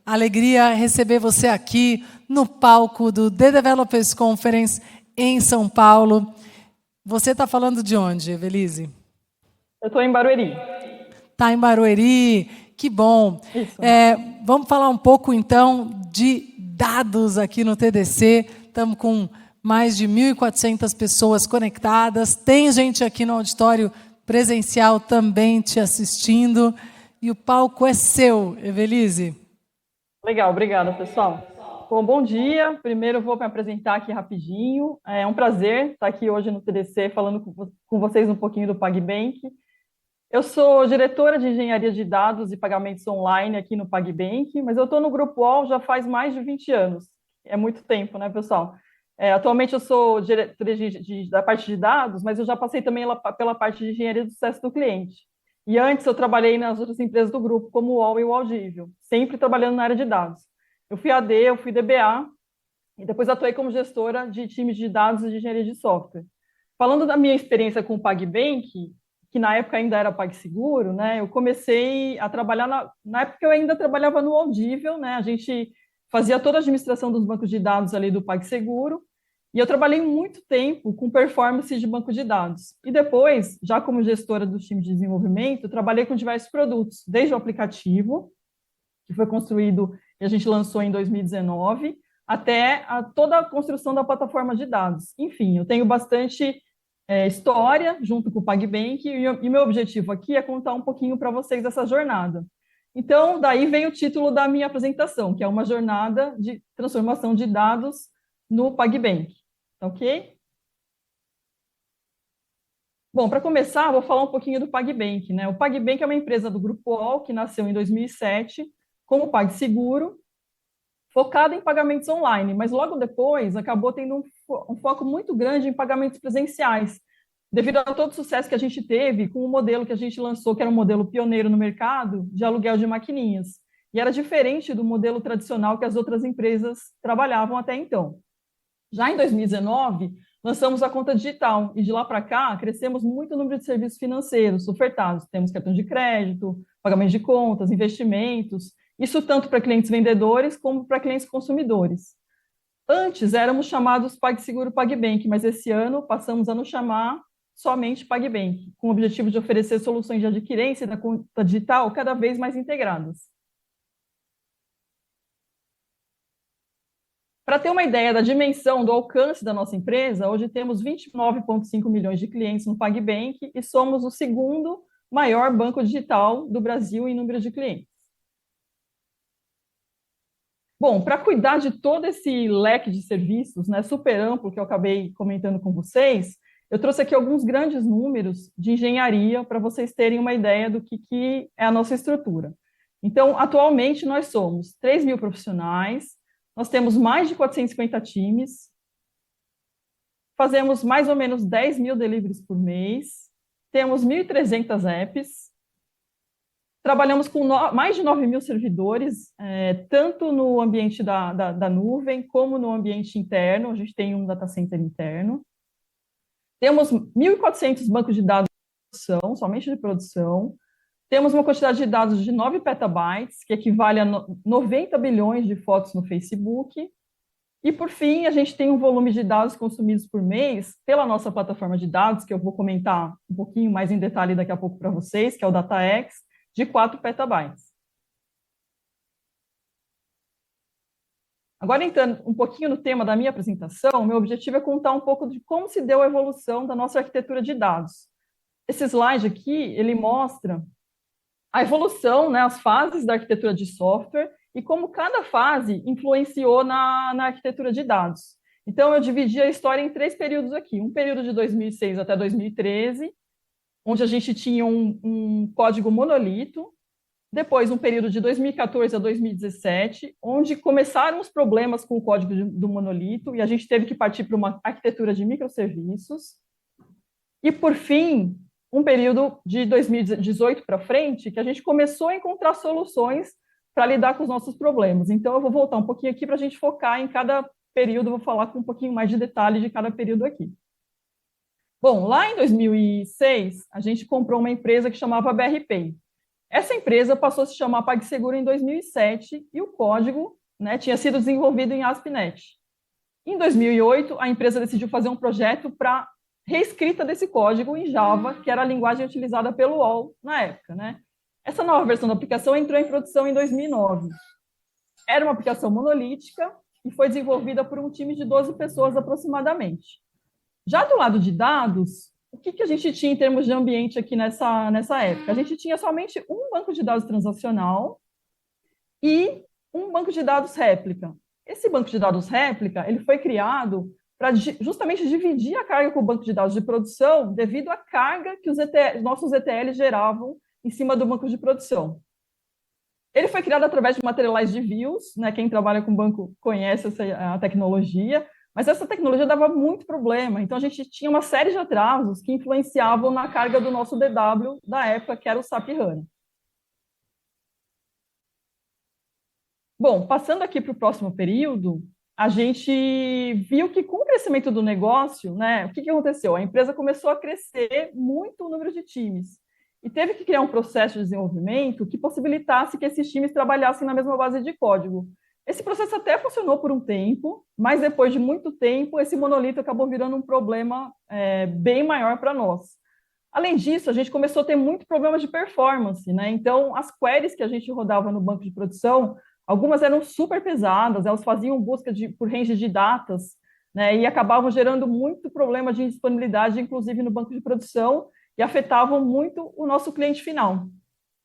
Alegria receber você aqui no palco do The Developers Conference em São Paulo. Você está falando de onde, Evelise? Eu estou em Barueri. Está em Barueri, que bom. Isso. Vamos falar um pouco, então, de dados aqui no TDC. Estamos com mais de 1.400 pessoas conectadas. Tem gente aqui no auditório presencial também te assistindo. E o palco é seu, Evelise. Legal, obrigada, pessoal. Bom dia. Primeiro vou me apresentar aqui rapidinho. É um prazer estar aqui hoje no TDC falando com vocês um pouquinho do PagBank. Eu sou diretora de Engenharia de Dados e Pagamentos Online aqui no PagBank, mas eu estou no Grupo UOL já faz mais de 20 anos. É muito tempo, né, pessoal? Atualmente eu sou diretora da parte de dados, mas eu já passei também pela parte de Engenharia do Sucesso do Cliente. E antes eu trabalhei nas outras empresas do grupo, como o UOL e o Audível, sempre trabalhando na área de dados. Eu fui AD, eu fui DBA, e depois atuei como gestora de times de dados e de engenharia de software. Falando da minha experiência com o PagBank, que na época ainda era PagSeguro, né, eu comecei a trabalhar, na época eu ainda trabalhava no Audível, né, a gente fazia toda a administração dos bancos de dados ali do PagSeguro, e eu trabalhei muito tempo com performance de banco de dados. E depois, já como gestora do time de desenvolvimento, trabalhei com diversos produtos, desde o aplicativo, que foi construído e a gente lançou em 2019, até toda a construção da plataforma de dados. Enfim, eu tenho bastante história junto com o PagBank e meu objetivo aqui é contar um pouquinho para vocês dessa jornada. Então, daí vem o título da minha apresentação, que é uma jornada de transformação de dados no PagBank. Ok? Bom, para começar, vou falar um pouquinho do PagBank, né? O PagBank é uma empresa do Grupo UOL que nasceu em 2007 como PagSeguro, focada em pagamentos online, mas logo depois acabou tendo um foco muito grande em pagamentos presenciais, devido a todo o sucesso que a gente teve com o modelo que a gente lançou, que era um modelo pioneiro no mercado de aluguel de maquininhas. E era diferente do modelo tradicional que as outras empresas trabalhavam até então. Já em 2019, lançamos a conta digital e de lá para cá crescemos muito o número de serviços financeiros ofertados. Temos cartão de crédito, pagamento de contas, investimentos, isso tanto para clientes vendedores como para clientes consumidores. Antes éramos chamados PagSeguro PagBank, mas esse ano passamos a nos chamar somente PagBank, com o objetivo de oferecer soluções de adquirência da conta digital cada vez mais integradas. Para ter uma ideia da dimensão do alcance da nossa empresa, hoje temos 29,5 milhões de clientes no PagBank e somos o segundo maior banco digital do Brasil em número de clientes. Bom, para cuidar de todo esse leque de serviços, né, super amplo que eu acabei comentando com vocês, eu trouxe aqui alguns grandes números de engenharia para vocês terem uma ideia do que é a nossa estrutura. Então, atualmente, nós somos 3 mil profissionais, nós temos mais de 450 times, fazemos mais ou menos 10 mil deliveries por mês, temos 1.300 apps, trabalhamos com mais de 9 mil servidores, tanto no ambiente da nuvem, como no ambiente interno, a gente tem um data center interno. Temos 1.400 bancos de dados de produção, somente de produção. Temos uma quantidade de dados de 9 petabytes, que equivale a 90 bilhões de fotos no Facebook. E, por fim, a gente tem um volume de dados consumidos por mês pela nossa plataforma de dados, que eu vou comentar um pouquinho mais em detalhe daqui a pouco para vocês, que é o DataX, de 4 petabytes. Agora, entrando um pouquinho no tema da minha apresentação, meu objetivo é contar um pouco de como se deu a evolução da nossa arquitetura de dados. Esse slide aqui, ele mostra a evolução, né, as fases da arquitetura de software e como cada fase influenciou na arquitetura de dados. Então, eu dividi a história em 3 períodos aqui. Um período de 2006 até 2013, onde a gente tinha um código monolito. Depois, um período de 2014 a 2017, onde começaram os problemas com o código do monolito e a gente teve que partir para uma arquitetura de microserviços. E, por fim, um período de 2018 para frente, que a gente começou a encontrar soluções para lidar com os nossos problemas. Então, eu vou voltar um pouquinho aqui para a gente focar em cada período, vou falar com um pouquinho mais de detalhe de cada período aqui. Bom, lá em 2006, a gente comprou uma empresa que chamava BRPay. Essa empresa passou a se chamar PagSeguro em 2007 e o código, né, tinha sido desenvolvido em ASP.NET. Em 2008, a empresa decidiu fazer um projeto para reescrita desse código em Java, que era a linguagem utilizada pelo UOL na época, né? Essa nova versão da aplicação entrou em produção em 2009. Era uma aplicação monolítica e foi desenvolvida por um time de 12 pessoas aproximadamente. Já do lado de dados, o que a gente tinha em termos de ambiente aqui nessa época? A gente tinha somente um banco de dados transacional e um banco de dados réplica. Esse banco de dados réplica, ele foi criado para justamente dividir a carga com o banco de dados de produção devido à carga que os nossos ETLs geravam em cima do banco de produção. Ele foi criado através de materiais de views, né? Quem trabalha com banco conhece a tecnologia, mas essa tecnologia dava muito problema, então a gente tinha uma série de atrasos que influenciavam na carga do nosso DW da época, que era o SAP HANA. Bom, passando aqui para o próximo período, a gente viu que com o crescimento do negócio, né, o que aconteceu? A empresa começou a crescer muito o número de times e teve que criar um processo de desenvolvimento que possibilitasse que esses times trabalhassem na mesma base de código. Esse processo até funcionou por um tempo, mas depois de muito tempo, esse monolito acabou virando um problema bem maior para nós. Além disso, a gente começou a ter muito problema de performance, né? Então, as queries que a gente rodava no banco de produção, algumas eram super pesadas, elas faziam busca por range de datas, né? E acabavam gerando muito problema de disponibilidade, inclusive no banco de produção, e afetavam muito o nosso cliente final.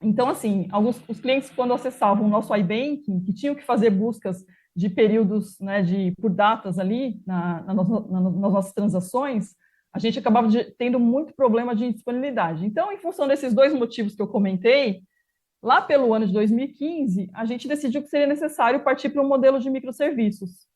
Então, assim, os clientes, quando acessavam o nosso iBanking, que tinham que fazer buscas de períodos, né, por datas ali nas nossas transações, a gente acabava tendo muito problema de disponibilidade. Então, em função desses dois motivos que eu comentei, lá pelo ano de 2015, a gente decidiu que seria necessário partir para um modelo de microserviços,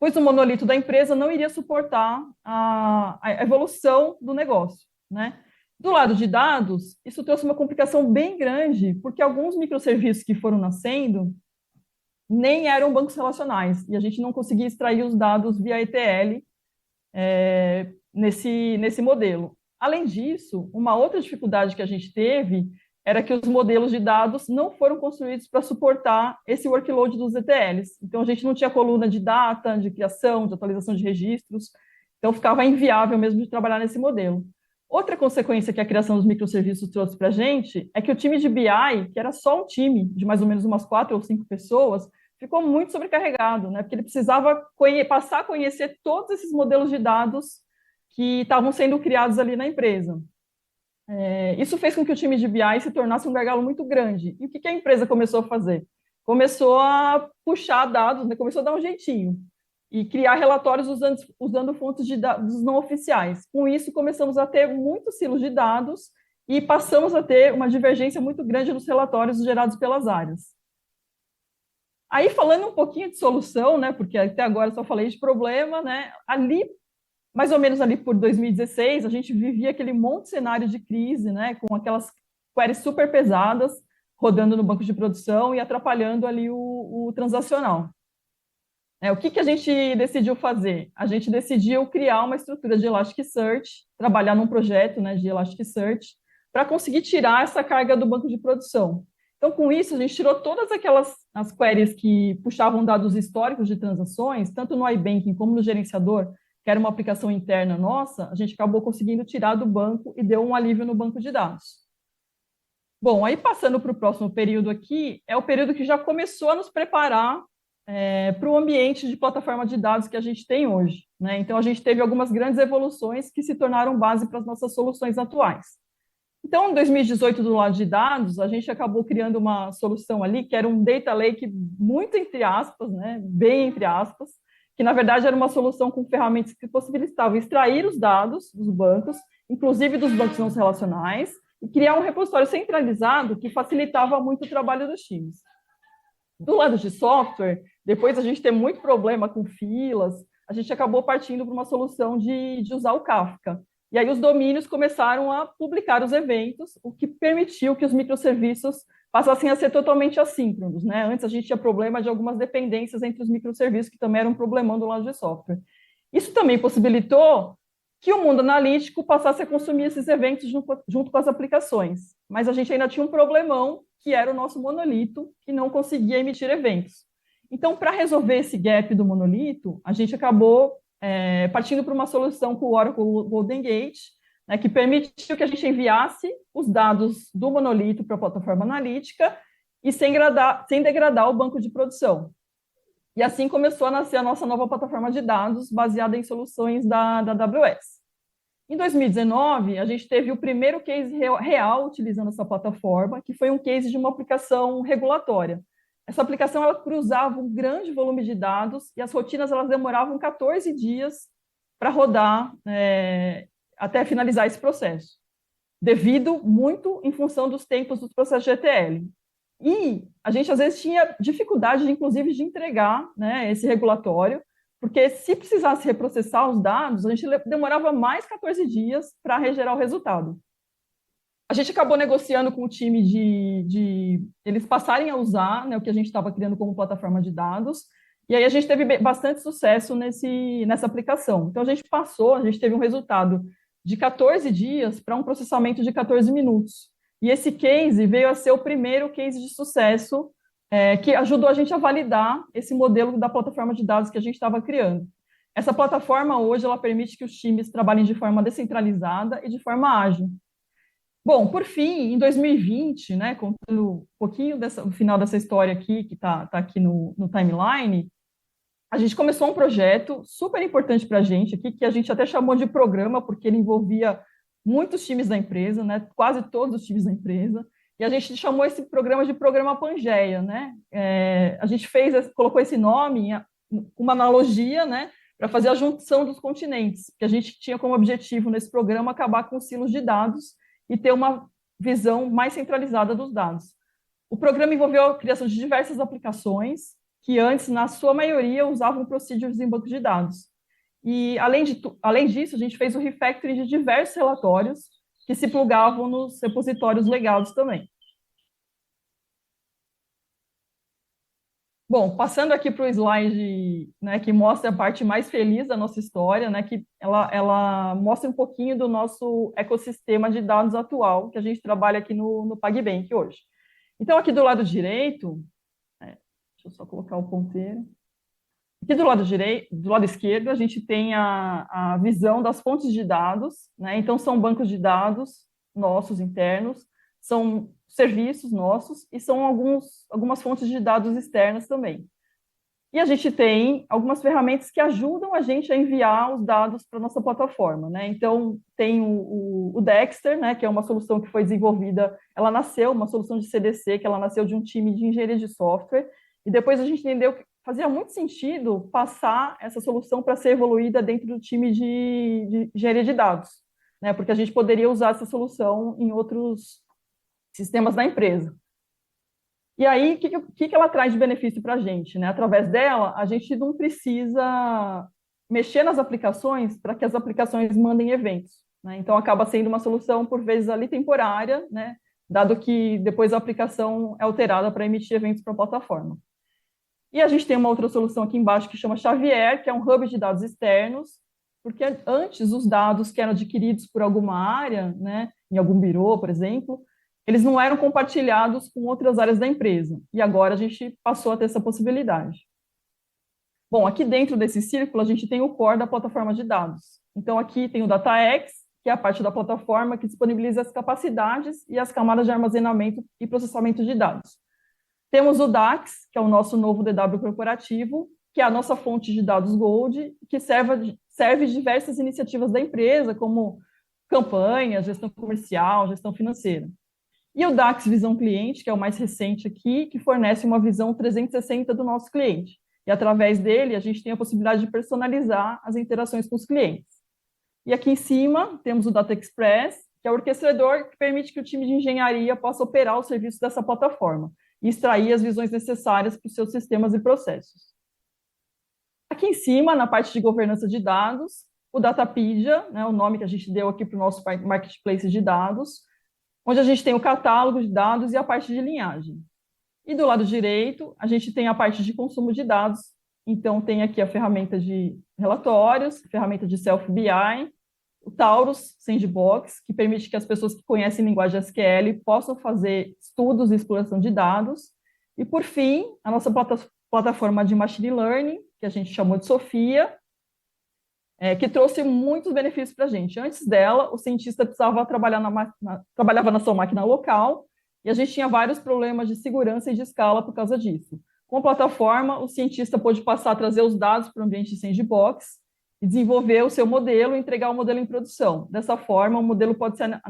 pois o monolito da empresa não iria suportar a evolução do negócio, né? Do lado de dados, isso trouxe uma complicação bem grande, porque alguns microserviços que foram nascendo nem eram bancos relacionais, e a gente não conseguia extrair os dados via ETL nesse modelo. Além disso, uma outra dificuldade que a gente teve era que os modelos de dados não foram construídos para suportar esse workload dos ETLs. Então, a gente não tinha coluna de data, de criação, de atualização de registros, então ficava inviável mesmo de trabalhar nesse modelo. Outra consequência que a criação dos microserviços trouxe para a gente é que o time de BI, que era só um time de mais ou menos umas 4 ou 5 pessoas, ficou muito sobrecarregado, né? Porque ele precisava passar a conhecer todos esses modelos de dados que estavam sendo criados ali na empresa. Isso fez com que o time de BI se tornasse um gargalo muito grande. E o que a empresa começou a fazer? Começou a puxar dados, né? Começou a dar um jeitinho e criar relatórios usando fontes de dados não oficiais. Com isso, começamos a ter muitos silos de dados e passamos a ter uma divergência muito grande nos relatórios gerados pelas áreas. Aí, falando um pouquinho de solução, né, porque até agora eu só falei de problema, né, ali, mais ou menos ali por 2016, a gente vivia aquele monte de cenário de crise, né, com aquelas queries super pesadas rodando no banco de produção e atrapalhando ali o transacional. O que a gente decidiu fazer? A gente decidiu criar uma estrutura de Elasticsearch, trabalhar num projeto, né, de Elasticsearch, para conseguir tirar essa carga do banco de produção. Então, com isso, a gente tirou todas as queries que puxavam dados históricos de transações, tanto no iBanking como no gerenciador, que era uma aplicação interna nossa, a gente acabou conseguindo tirar do banco e deu um alívio no banco de dados. Bom, aí passando para o próximo período aqui, é o período que já começou a nos preparar para o ambiente de plataforma de dados que a gente tem hoje, né? Então, a gente teve algumas grandes evoluções que se tornaram base para as nossas soluções atuais. Então, em 2018, do lado de dados, a gente acabou criando uma solução ali, que era um data lake muito entre aspas, né? Bem entre aspas, que, na verdade, era uma solução com ferramentas que possibilitavam extrair os dados dos bancos, inclusive dos bancos não relacionais, e criar um repositório centralizado que facilitava muito o trabalho dos times. Do lado de software, depois a gente ter muito problema com filas, a gente acabou partindo para uma solução de usar o Kafka. E aí os domínios começaram a publicar os eventos, o que permitiu que os microserviços passassem a ser totalmente assíncronos, né? Antes a gente tinha problema de algumas dependências entre os microserviços, que também era um problemão do lado de software. Isso também possibilitou que o mundo analítico passasse a consumir esses eventos junto com as aplicações. mas a gente ainda tinha um problemão, que era o nosso monolito, que não conseguia emitir eventos. Então, para resolver esse gap do monolito, a gente acabou partindo para uma solução com o Oracle Golden Gate, né, que permitiu que a gente enviasse os dados do monolito para a plataforma analítica e sem degradar o banco de produção. E assim começou a nascer a nossa nova plataforma de dados, baseada em soluções da AWS. Em 2019, a gente teve o primeiro case real utilizando essa plataforma, que foi um case de uma aplicação regulatória. Essa aplicação ela cruzava um grande volume de dados e as rotinas elas demoravam 14 dias para rodar até finalizar esse processo, devido muito em função dos tempos dos processos de ETL. E a gente, às vezes, tinha dificuldade, inclusive, de entregar, né, esse regulatório, porque se precisasse reprocessar os dados, a gente demorava mais 14 dias para regerar o resultado. A gente acabou negociando com o time de eles passarem a usar, né, o que a gente estava criando como plataforma de dados, e aí a gente teve bastante sucesso nessa aplicação. Então, a gente teve um resultado de 14 dias para um processamento de 14 minutos. E esse case veio a ser o primeiro case de sucesso que ajudou a gente a validar esse modelo da plataforma de dados que a gente estava criando. Essa plataforma, hoje, ela permite que os times trabalhem de forma descentralizada e de forma ágil. Bom, por fim, em 2020, né, contando um pouquinho do final dessa história aqui, que está aqui no timeline, a gente começou um projeto super importante para a gente aqui, que a gente até chamou de programa, porque ele envolvia muitos times da empresa, né, quase todos os times da empresa, e a gente chamou esse programa de Programa Pangeia, né? A gente colocou esse nome com uma analogia, né, para fazer a junção dos continentes, que a gente tinha como objetivo nesse programa acabar com os silos de dados e ter uma visão mais centralizada dos dados. O programa envolveu a criação de diversas aplicações que antes, na sua maioria, usavam procedures em banco de dados. E, além disso, a gente fez o refactoring de diversos relatórios que se plugavam nos repositórios legados também. Bom, passando aqui para o slide, né, que mostra a parte mais feliz da nossa história, né, que ela mostra um pouquinho do nosso ecossistema de dados atual, que a gente trabalha aqui no PagBank hoje. Então, aqui do lado direito, deixa eu só colocar o ponteiro. Aqui do lado esquerdo, a gente tem a visão das fontes de dados, né? Então, são bancos de dados nossos internos, são serviços nossos e são algumas fontes de dados externas também. E a gente tem algumas ferramentas que ajudam a gente a enviar os dados para a nossa plataforma, né? Então, tem o Dexter, né, que é uma solução que foi desenvolvida, uma solução de CDC, que ela nasceu de um time de engenharia de software, e depois a gente entendeu que fazia muito sentido passar essa solução para ser evoluída dentro do time de engenharia de dados, né? Porque a gente poderia usar essa solução em outros sistemas da empresa. E aí, o que ela traz de benefício para a gente, né? Através dela, a gente não precisa mexer nas aplicações para que as aplicações mandem eventos, né? Então, acaba sendo uma solução, por vezes, ali temporária, né? Dado que depois a aplicação é alterada para emitir eventos para a plataforma. E a gente tem uma outra solução aqui embaixo que chama Xavier, que é um hub de dados externos, porque antes os dados que eram adquiridos por alguma área, né, em algum birô, por exemplo, eles não eram compartilhados com outras áreas da empresa. E agora a gente passou a ter essa possibilidade. Bom, aqui dentro desse círculo a gente tem o core da plataforma de dados. Então aqui tem o DataX, que é a parte da plataforma que disponibiliza as capacidades e as camadas de armazenamento e processamento de dados. Temos o DAX, que é o nosso novo DW corporativo, que é a nossa fonte de dados Gold, que serve diversas iniciativas da empresa, como campanha, gestão comercial, gestão financeira. E o DAX Visão Cliente, que é o mais recente aqui, que fornece uma visão 360 do nosso cliente. E, através dele, a gente tem a possibilidade de personalizar as interações com os clientes. E aqui em cima, temos o Data Express, que é o orquestrador que permite que o time de engenharia possa operar o serviço dessa plataforma e extrair as visões necessárias para os seus sistemas e processos. Aqui em cima, na parte de governança de dados, o Datapedia, né, o nome que a gente deu aqui para o nosso marketplace de dados, onde a gente tem o catálogo de dados e a parte de linhagem. E do lado direito, a gente tem a parte de consumo de dados. Então, tem aqui a ferramenta de relatórios, ferramenta de Self-BI, o Taurus Sandbox, que permite que as pessoas que conhecem linguagem SQL possam fazer estudos e exploração de dados. E, por fim, a nossa plataforma de Machine Learning, que a gente chamou de Sofia, que trouxe muitos benefícios para a gente. Antes dela, o cientista precisava trabalhava na sua máquina local, e a gente tinha vários problemas de segurança e de escala por causa disso. Com a plataforma, o cientista pôde passar a trazer os dados para o ambiente de sandbox e desenvolver o seu modelo e entregar o modelo em produção. Dessa forma, o modelo pode ser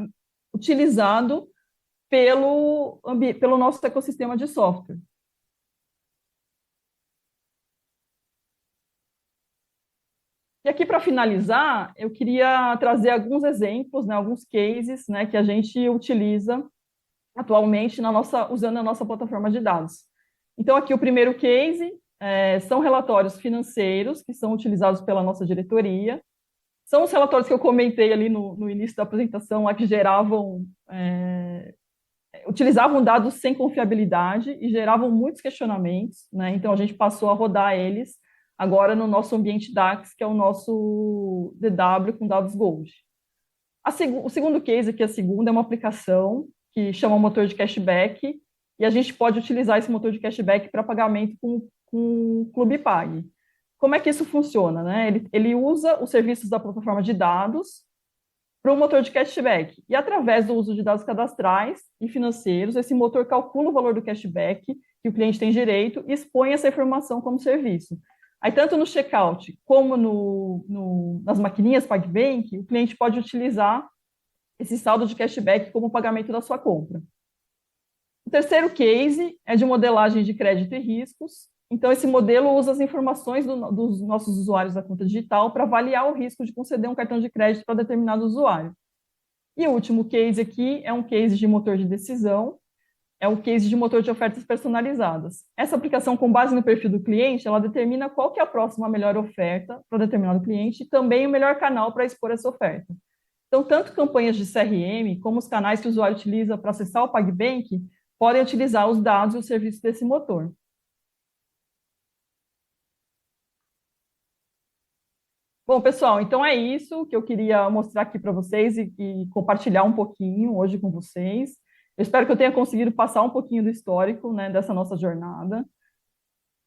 utilizado pelo nosso ecossistema de software. E aqui, para finalizar, eu queria trazer alguns exemplos, né, alguns cases, né, que a gente utiliza atualmente usando a nossa plataforma de dados. Então, aqui o primeiro case são relatórios financeiros que são utilizados pela nossa diretoria. São os relatórios que eu comentei ali no início da apresentação, lá que utilizavam dados sem confiabilidade e geravam muitos questionamentos, né? Então, a gente passou a rodar eles agora no nosso ambiente DAX, que é o nosso DW com dados Gold. O segundo case aqui, a segunda, é uma aplicação que chama motor de cashback, e a gente pode utilizar esse motor de cashback para pagamento com o Clube Pag. Como é que isso funciona, né? Ele usa os serviços da plataforma de dados para o motor de cashback. E através do uso de dados cadastrais e financeiros, esse motor calcula o valor do cashback que o cliente tem direito e expõe essa informação como serviço. Aí, tanto no checkout como nas maquininhas PagBank, o cliente pode utilizar esse saldo de cashback como pagamento da sua compra. O terceiro case é de modelagem de crédito e riscos. Então, esse modelo usa as informações dos nossos usuários da conta digital para avaliar o risco de conceder um cartão de crédito para determinado usuário. E o último case aqui é um case de motor de decisão, é um case de motor de ofertas personalizadas. Essa aplicação, com base no perfil do cliente, ela determina qual que é a próxima melhor oferta para determinado cliente e também o melhor canal para expor essa oferta. Então, tanto campanhas de CRM, como os canais que o usuário utiliza para acessar o PagBank, podem utilizar os dados e os serviços desse motor. Bom, pessoal, então é isso que eu queria mostrar aqui para vocês e compartilhar um pouquinho hoje com vocês. Eu espero que eu tenha conseguido passar um pouquinho do histórico, né, dessa nossa jornada.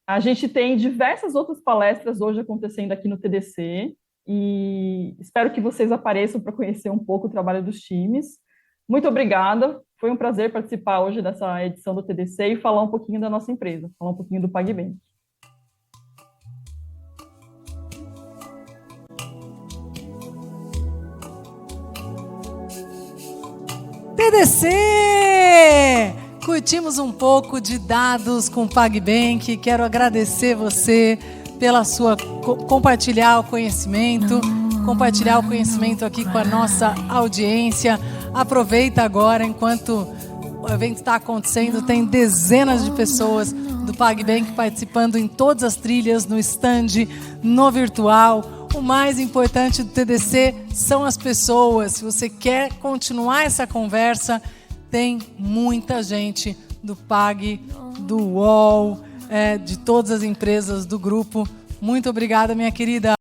A gente tem diversas outras palestras hoje acontecendo aqui no TDC, e espero que vocês apareçam para conhecer um pouco o trabalho dos times. Muito obrigada, foi um prazer participar hoje dessa edição do TDC e falar um pouquinho da nossa empresa, falar um pouquinho do PagBank. TDC! Curtimos um pouco de dados com o PagBank. Quero agradecer você pela sua compartilhar o conhecimento aqui com a nossa audiência. Aproveita agora, enquanto o evento está acontecendo, tem dezenas de pessoas do PagBank participando em todas as trilhas, no stand, no virtual. O mais importante do TDC são as pessoas. Se você quer continuar essa conversa, tem muita gente do Pag, do UOL, de todas as empresas do grupo. Muito obrigada, minha querida.